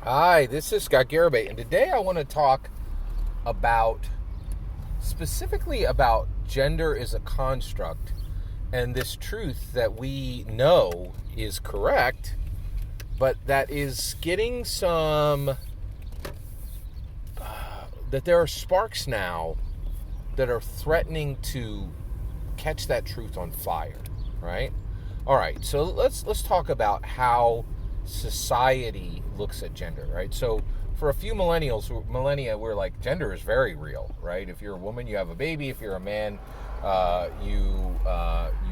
Hi, this is Scott Garibay, and today I want to talk specifically about gender is a construct and this truth that we know is correct, but that is getting that there are sparks now that are threatening to catch that truth on fire, right? All right, so let's talk about how society looks at gender, right? So for a few millennia, we're like, gender is very real, right? If you're a woman, you have a baby. If you're a man, you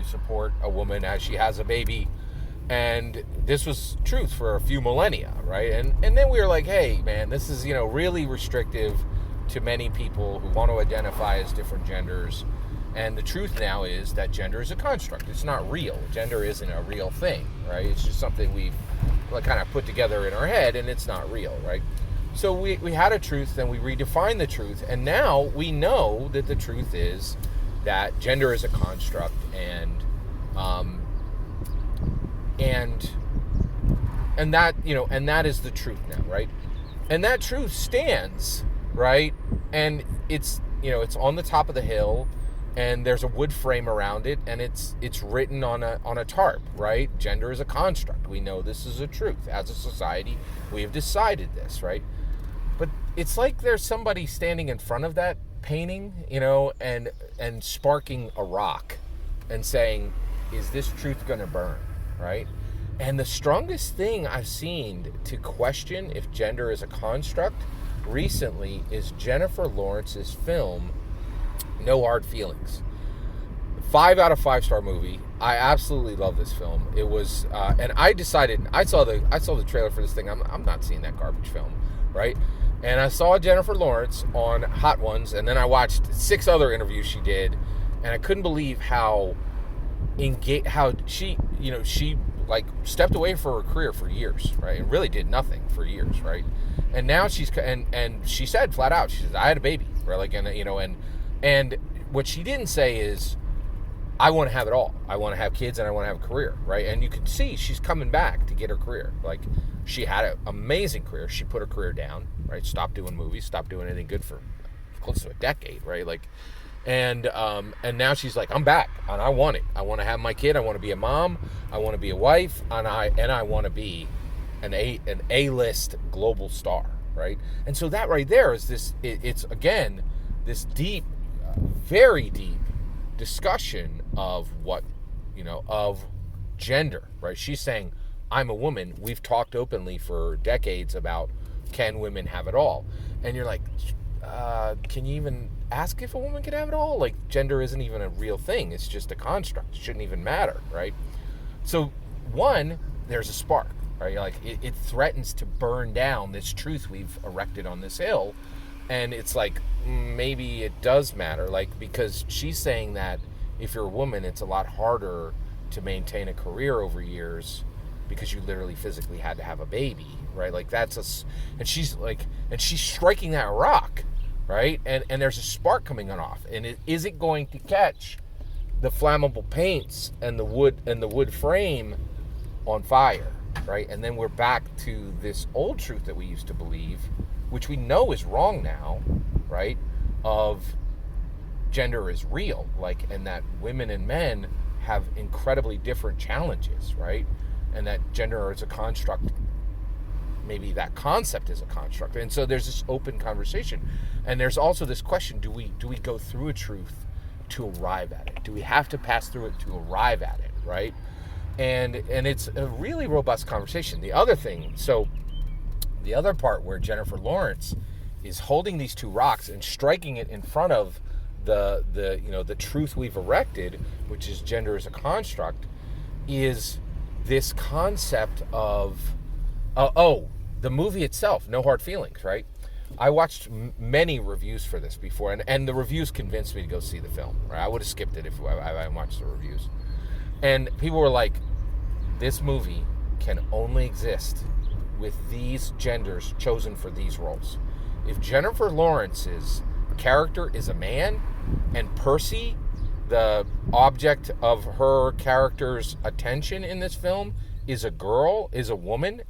support a woman as she has a baby. And this was truth for a few millennia, right? And then we were like, hey, man, this is, really restrictive to many people who want to identify as different genders. And the truth now is that gender is a construct. It's not real. Gender isn't a real thing, right? It's just something we've kind of put together in our head, and it's not real, right? So we had a truth, then we redefined the truth, and now we know that the truth is that gender is a construct, and that is the truth now, right? And that truth stands, right? And it's on the top of the hill, and there's a wood frame around it, and it's written on a tarp, right? Gender is a construct. We know this is a truth. As a society, we have decided this, right? But it's like there's somebody standing in front of that painting, and sparking a rock and saying, is this truth going to burn, right? And the strongest thing I've seen to question if gender is a construct recently is Jennifer Lawrence's film, No Hard Feelings. 5 out of 5-star movie. I absolutely love this film. It was, and I decided, I saw the trailer for this thing. I'm not seeing that garbage film, right? And I saw Jennifer Lawrence on Hot Ones, and then I watched 6 other interviews she did, and I couldn't believe how she stepped away for her career for years, right? And really did nothing for years, right? And now and she said flat out, she said, I had a baby, right? And what she didn't say is, I want to have it all. I want to have kids and I want to have a career, right? And you can see she's coming back to get her career. Like, she had an amazing career. She put her career down, right? Stopped doing movies, stopped doing anything good for close to a decade, right? And now she's like, I'm back and I want it. I want to have my kid. I want to be a mom. I want to be a wife, and I want to be an A-list global star, right? And so that right there is this. It's again this deep, very deep discussion of of gender, right? She's saying, I'm a woman. We've talked openly for decades about, can women have it all? And you're like, can you even ask if a woman can have it all? Like, gender isn't even a real thing. It's just a construct. It shouldn't even matter, right? So, one, there's a spark, right? Like, it threatens to burn down this truth we've erected on this hill. And it's like, maybe it does matter, like, because she's saying that if you're a woman, it's a lot harder to maintain a career over years because you literally physically had to have a baby, right? Like, and she's striking that rock, right? And there's a spark coming off, and is it going to catch the flammable paints and the wood frame on fire, right? And then we're back to this old truth that we used to believe, which we know is wrong now, right? Of gender is real, and that women and men have incredibly different challenges, right? And that gender is a construct. Maybe that concept is a construct. And so there's this open conversation. And there's also this question, do we go through a truth to arrive at it? Do we have to pass through it to arrive at it, right? And it's a really robust conversation. The other part where Jennifer Lawrence is holding these 2 rocks and striking it in front of the truth we've erected, which is gender as a construct, is this concept of the movie itself, No Hard Feelings, right? I watched many reviews for this before, and the reviews convinced me to go see the film, right? I would have skipped it if I hadn't watched the reviews. And people were like, this movie can only exist with these genders chosen for these roles. If Jennifer Lawrence's character is a man, and Percy, the object of her character's attention in this film, is a woman,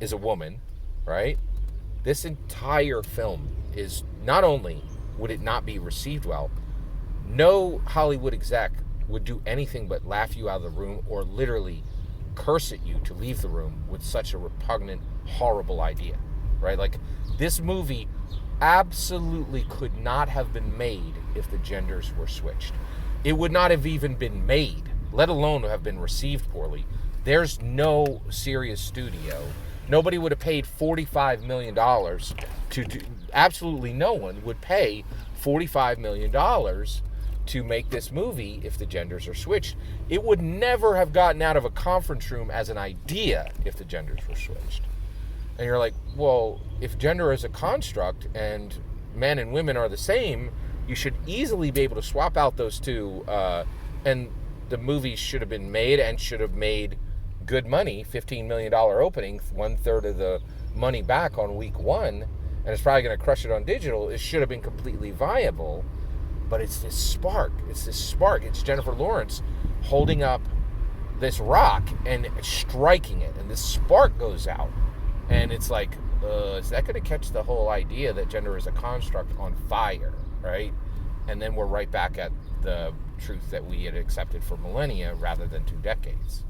right? This entire film is, not only would it not be received well, no Hollywood exec would do anything but laugh you out of the room or literally curse at you to leave the room with such a repugnant, horrible idea, right? Like, this movie absolutely could not have been made if the genders were switched. It would not have even been made, let alone have been received poorly. There's no serious studio. Nobody would have paid $45 million to do, absolutely no one would pay $45 million to make this movie if the genders are switched. It would never have gotten out of a conference room as an idea if the genders were switched. And you're like, well, if gender is a construct and men and women are the same, you should easily be able to swap out those two, and the movie should have been made and should have made good money, $15 million opening, 1/3 of the money back on week one, and it's probably going to crush it on digital. It should have been completely viable, but it's this spark. It's Jennifer Lawrence holding up this rock and striking it, and this spark goes out, and it's like, is that going to catch the whole idea that gender is a construct on fire, right? And then we're right back at the truth that we had accepted for millennia rather than 2 decades,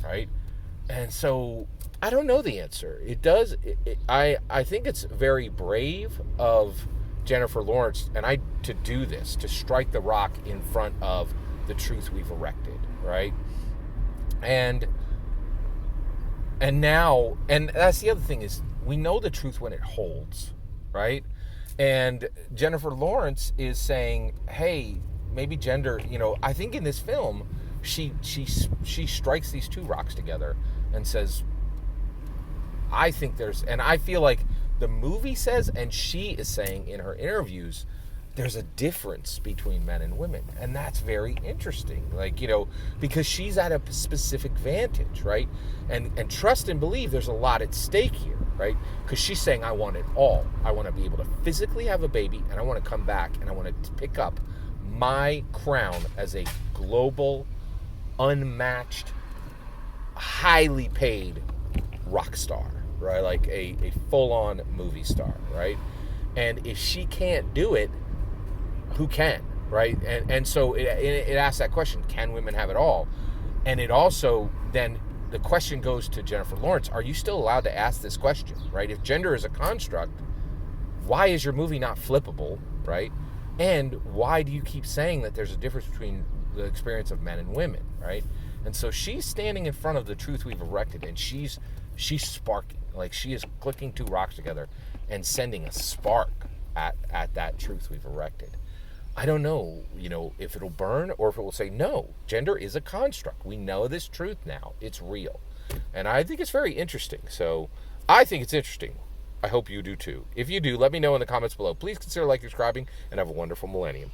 right? And so I don't know the answer. I think it's very brave of Jennifer Lawrence to do this, to strike the rock in front of the truth we've erected, right? And now, and that's the other thing, is we know the truth when it holds, right? And Jennifer Lawrence is saying, hey, maybe gender, I think in this film, she strikes these two rocks together and says, I think and I feel like the movie says, and she is saying in her interviews, there's a difference between men and women. And that's very interesting. Like, because she's at a specific vantage, right? And trust and believe there's a lot at stake here, right? Because she's saying, I want it all. I want to be able to physically have a baby, and I want to come back, and I want to pick up my crown as a global, unmatched, highly paid rock star, right? Like a full-on movie star, right? And if she can't do it, who can, right? And so it asks that question, can women have it all? And it also, then the question goes to Jennifer Lawrence, are you still allowed to ask this question, right? If gender is a construct, why is your movie not flippable, right? And why do you keep saying that there's a difference between the experience of men and women, right? And so she's standing in front of the truth we've erected, and she's sparking, like she is clicking two rocks together and sending a spark at that truth we've erected. I don't know, if it'll burn or if it will say, no, gender is a construct. We know this truth now. It's real. And I think it's very interesting. So I think it's interesting. I hope you do too. If you do, let me know in the comments below. Please consider liking, subscribing, and have a wonderful millennium.